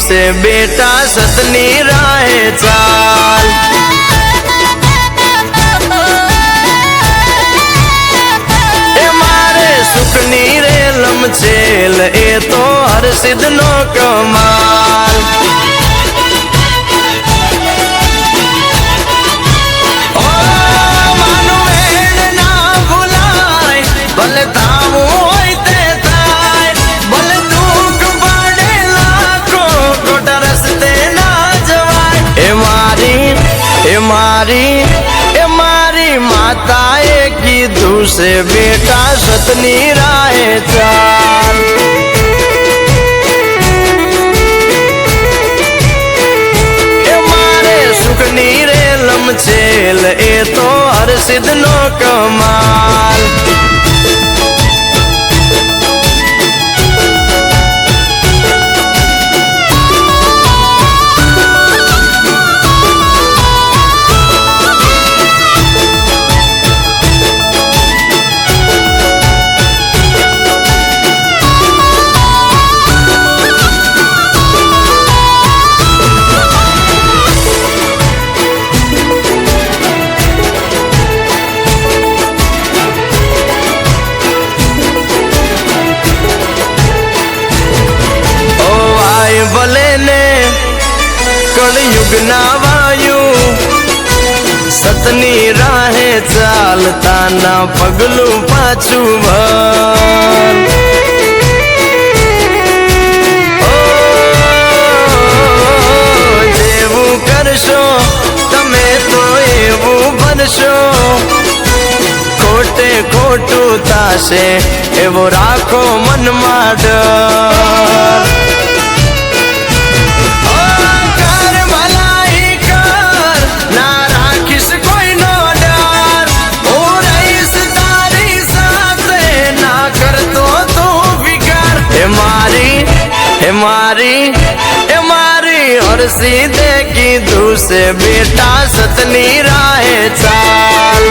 से बेटा सतनी राहे चाल। ए मारे सुखनी रे लमचेल ए तो हर सिद्ध नो कमाल। ओ मानु वेण ना भुलाय भले तामू होते थाय, भले दुख पड़े लाखो कोटा रस्ते ना जवाय। ए मारी माताए कीधु से बेटा सतनी राहे चाल। ए मारे सुखनी रे लमचेल ए तो हर सिद्ध नो कमाल। भले ने कलयुग ना वायु सतनी राहे चालता ना पगलू पाछू भर। जेवू करशो तमे तो एवू बनशो, खोटे खोटू ताशे एवो राखो मन में डर। ए मारी और सीधे कीधु से बेटा सतनी राहे चाल।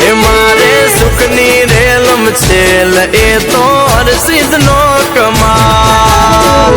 ए मारे सुखनी रे लमचेल ए तो और सिद्ध नो कमाल।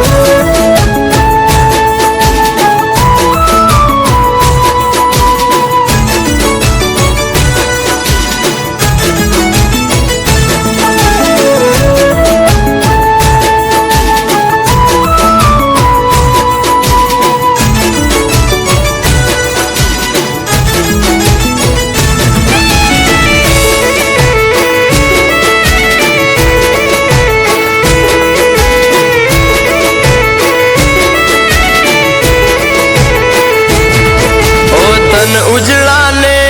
उजड़ा ने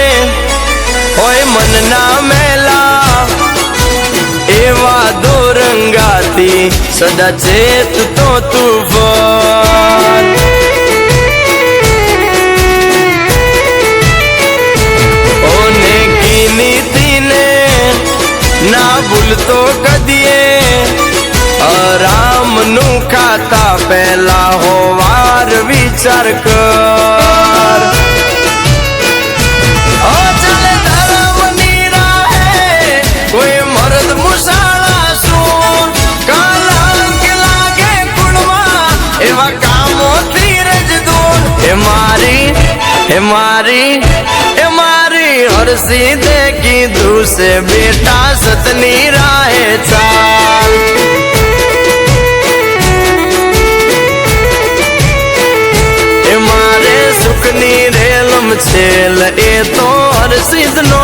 होय मन ना मेला एवा दो रंगाती सदा चेत तो तूफान। ओने की नीति ने ना भूल तो कदिए, आराम नु खाता पहला हो वार विचार कर। कोई मर्द मुसाला सुन कालांक लागे कुड़वा एवा कामो धीरज दून। ए मारी और सीधे कीधु से बेटा सतनी राहे चाल। ए मारे सुखनी रे लमचेल ए तो हर सिद्ध नो